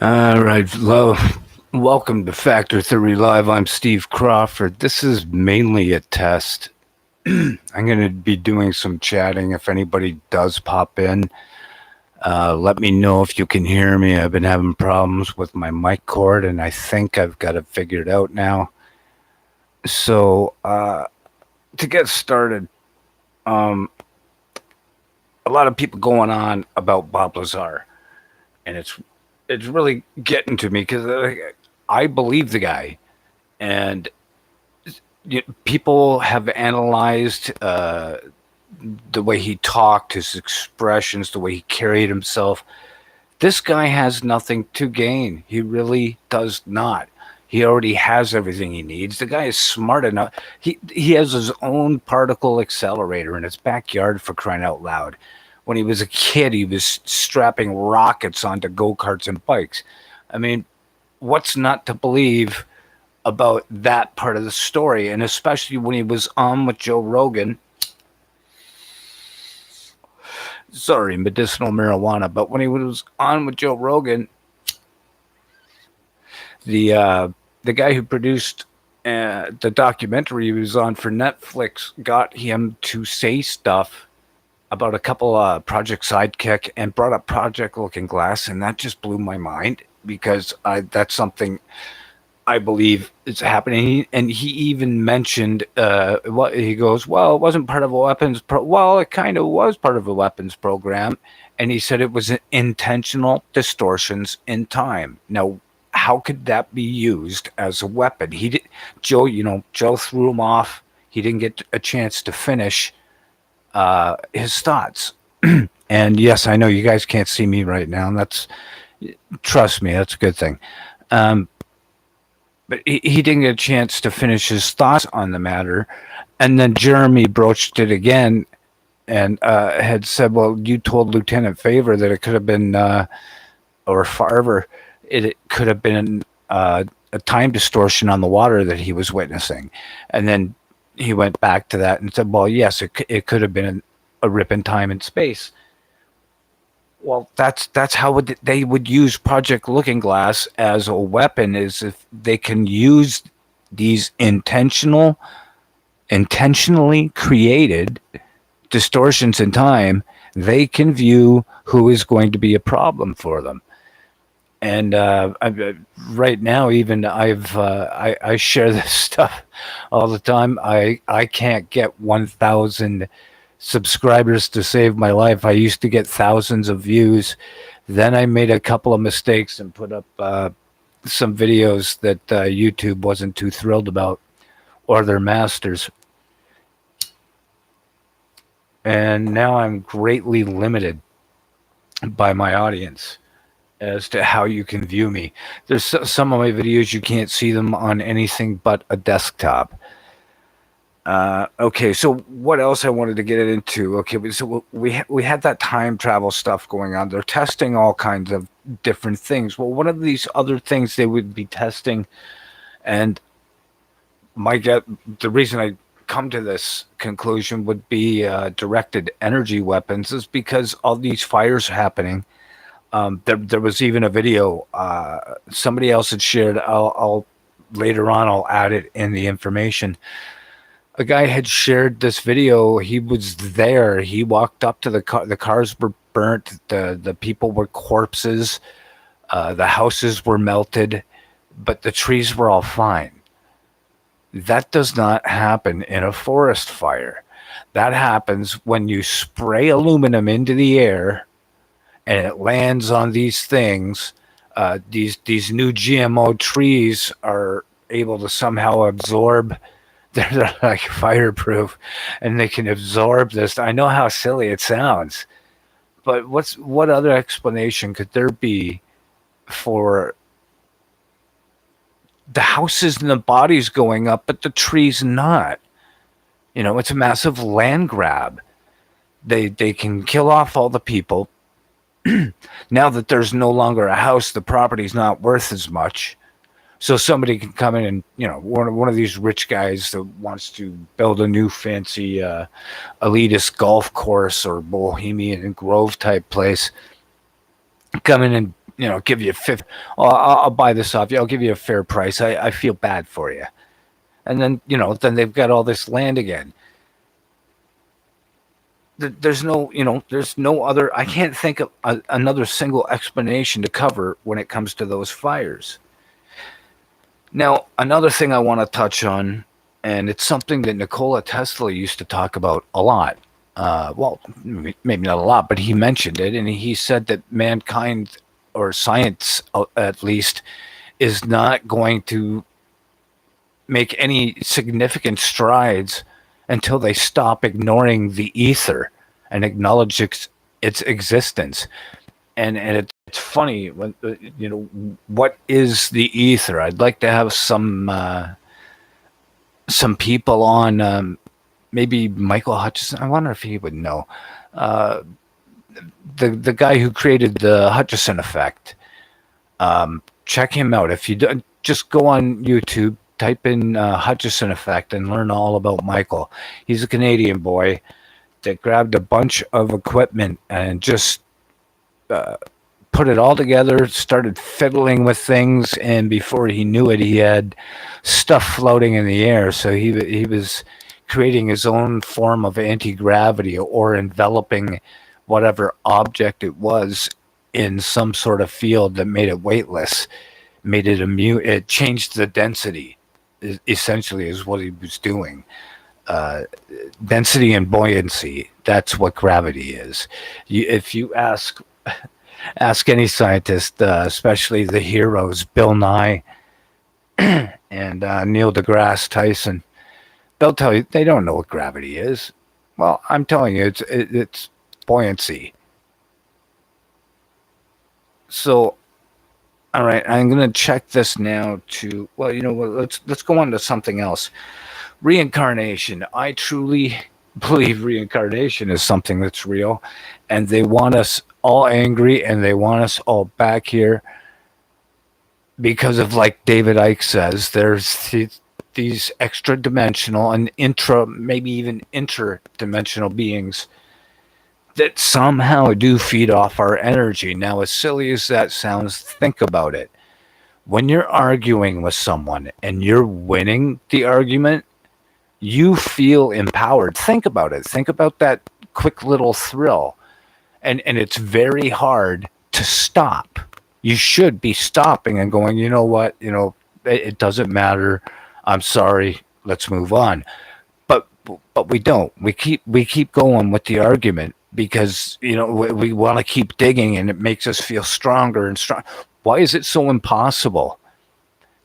All right, hello. Welcome to Factor Theory Live. I'm Steve Crawford. This is mainly a test. I'm going to be doing some chatting. If anybody does pop in, let me know if you can hear me. I've been having problems with my mic cord, and I think I've got it figured out now. So, to get started, a lot of people going on about Bob Lazar, and it's really getting to me because I believe the guy, and people have analyzed the way he talked, his expressions, the way he carried himself. This guy has nothing to gain. He really does not. He already has everything he needs. The guy is smart enough. He has his own particle accelerator in his backyard, for crying out loud. When he was a kid, he was strapping rockets onto go-karts and bikes. I mean, what's not to believe about that part of the story? And especially when he was on with Joe Rogan. Sorry, medicinal marijuana. But when he was on with Joe Rogan, the guy who produced the documentary he was on for Netflix got him to say stuff about a couple Project Sidekick and brought up Project Looking Glass, and that just blew my mind because that's something I believe is happening. And he even mentioned what he goes, well, it wasn't part of a weapons well, it kind of was part of a weapons program, and he said it was intentional distortions in time. Now, how could that be used as a weapon? He did, Joe threw him off. He didn't get a chance to finish his thoughts. And yes, I know you guys can't see me right now, and trust me, that's a good thing. But he didn't get a chance to finish his thoughts on the matter. And then Jeremy broached it again and had said, well, you told Lieutenant Favor that it could have been, or Farver, it could have been a time distortion on the water that he was witnessing. And then he went back to that and said, well, yes, it could have been a rip in time and space. Well, that's how they would use Project Looking Glass as a weapon, is if they can use these intentionally created distortions in time, they can view who is going to be a problem for them. And right now, even I share this stuff all the time. I can't get 1,000 subscribers to save my life. I used to get thousands of views. Then I made a couple of mistakes and put up some videos that YouTube wasn't too thrilled about, or their masters. And now I'm greatly limited by my audience as to how you can view me. There's some of my videos, you can't see them on anything but a desktop. Okay, so what else I wanted to get into? Okay, so we had that time travel stuff going on. They're testing all kinds of different things. Well, one of these other things they would be testing, and the reason I come to this conclusion would be directed energy weapons, is because all these fires are happening. There was even a video somebody else had shared. I'll later on I'll add it in the information. A guy had shared this video. He was there. He walked up to the car. The cars were burnt. The people were corpses. The houses were melted, but the trees were all fine. That does not happen in a forest fire. That happens when you spray aluminum into the air and it lands on these things. These new GMO trees are able to somehow absorb. They're like fireproof, and they can absorb this. I know how silly it sounds, but what other explanation could there be for the houses and the bodies going up, but the trees not? It's a massive land grab. They can kill off all the people. Now that there's no longer a house, the property's not worth as much. So somebody can come in and, one of these rich guys that wants to build a new fancy elitist golf course or Bohemian Grove type place, come in and give you 50. Oh, I'll buy this off you. I'll give you a fair price. I feel bad for you. And then, then they've got all this land again. There's there's no other, I can't think of another single explanation to cover when it comes to those fires. Now, another thing I want to touch on, and it's something that Nikola Tesla used to talk about a lot. Well, maybe not a lot, but he mentioned it, and he said that mankind, or science at least, is not going to make any significant strides until they stop ignoring the ether and acknowledge its existence. And it's funny when what is the ether? I'd like to have some people on, maybe Michael Hutchison. I wonder if he would know. The guy who created the Hutchison effect. Check him out. If you don't, just go on YouTube, type in Hutchison effect, and learn all about Michael. He's a Canadian boy that grabbed a bunch of equipment and just put it all together, started fiddling with things, and before he knew it, he had stuff floating in the air. So he was creating his own form of anti-gravity, or enveloping whatever object it was in some sort of field that made it weightless, made it immune. It changed the density, essentially, is what he was doing. Density and buoyancy, that's what gravity is. If you ask any scientist, especially the heroes, Bill Nye and Neil deGrasse Tyson, they'll tell you they don't know what gravity is. Well, I'm telling you, it's buoyancy. So, all right, I'm going to check this now to, well, let's go on to something else. Reincarnation. I truly believe reincarnation is something that's real, and they want us all angry, and they want us all back here because of, like David Icke says, there's these extra dimensional and maybe even interdimensional beings that somehow do feed off our energy. Now, as silly as that sounds, think about it. When you're arguing with someone and you're winning the argument, you feel empowered. Think about it. Think about that quick little thrill. And it's very hard to stop. You should be stopping and going, you know what? It doesn't matter. I'm sorry. Let's move on. But we don't. We keep going with the argument because we want to keep digging, and it makes us feel stronger and strong. Why is it so impossible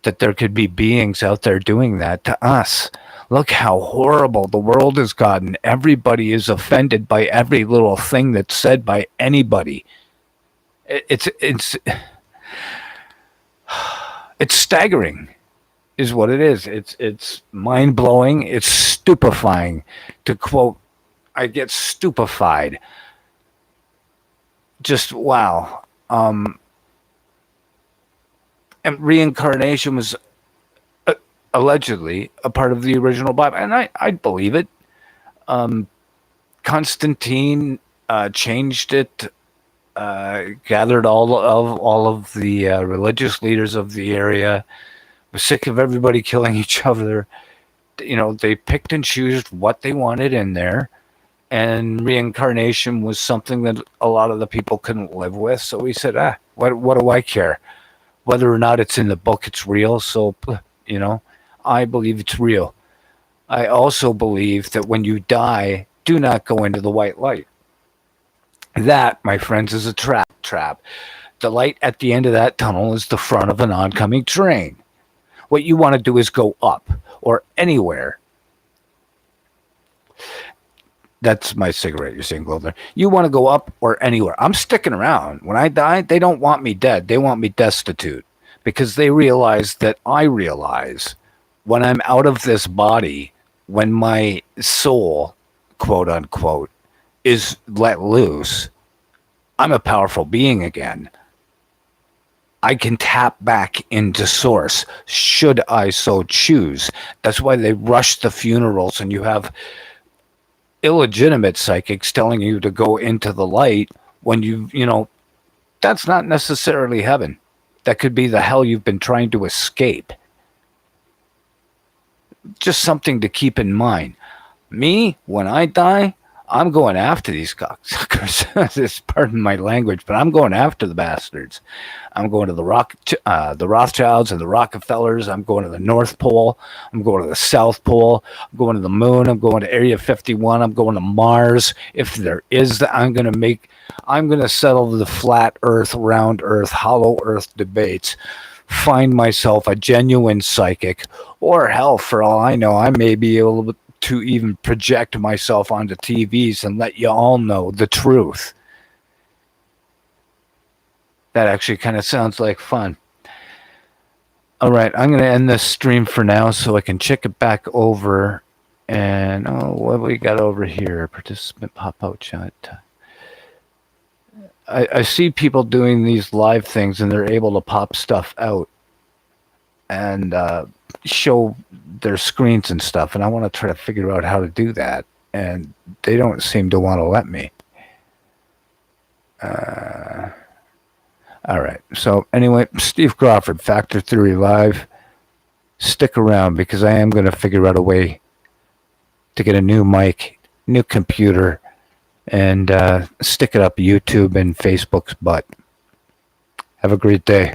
that there could be beings out there doing that to us? Look how horrible the world has gotten. Everybody is offended by every little thing that's said by anybody. It's staggering, is what it is. It's mind blowing. It's stupefying. To quote, I get stupefied. Just wow. And reincarnation was allegedly a part of the original Bible, and I believe it. Constantine changed it, gathered all of the religious leaders of the area, was sick of everybody killing each other. They picked and chose what they wanted in there, and reincarnation was something that a lot of the people couldn't live with. So he said, what do I care? Whether or not it's in the book, it's real. So, I believe it's real. I also believe that when you die, do not go into the white light. That, my friends, is a trap. The light at the end of that tunnel is the front of an oncoming train. What you want to do is go up or anywhere. That's my cigarette you're seeing, Glover. You want to go up or anywhere. I'm sticking around. When I die, they don't want me dead. They want me destitute, because they realize that I realize when I'm out of this body, when my soul, quote unquote, is let loose, I'm a powerful being again. I can tap back into source should I so choose. That's why they rush the funerals, and you have illegitimate psychics telling you to go into the light when That's not necessarily heaven. That could be the hell you've been trying to escape. Just something to keep in mind. Me, when I die, I'm going after these cocksuckers. Pardon my language, but I'm going after the bastards. I'm going to the Rothschilds and the Rockefellers. I'm going to the North Pole. I'm going to the South Pole. I'm going to the moon. I'm going to Area 51. I'm going to Mars. If there is, I'm going to settle the flat Earth, round Earth, hollow Earth debates. Find myself a genuine psychic, or hell, for all I know, I may be able to even project myself onto TVs and let you all know the truth. That actually kind of sounds like fun. All right, I'm going to end this stream for now so I can check it back over. And, what we got over here? Participant pop-out chat. I see people doing these live things and they're able to pop stuff out and show their screens and stuff. And I want to try to figure out how to do that. And they don't seem to want to let me. All right. So anyway, Steve Crawford, Factor Theory Live. Stick around because I am going to figure out a way to get a new mic, new computer, and stick it up YouTube and Facebook's butt. Have a great day.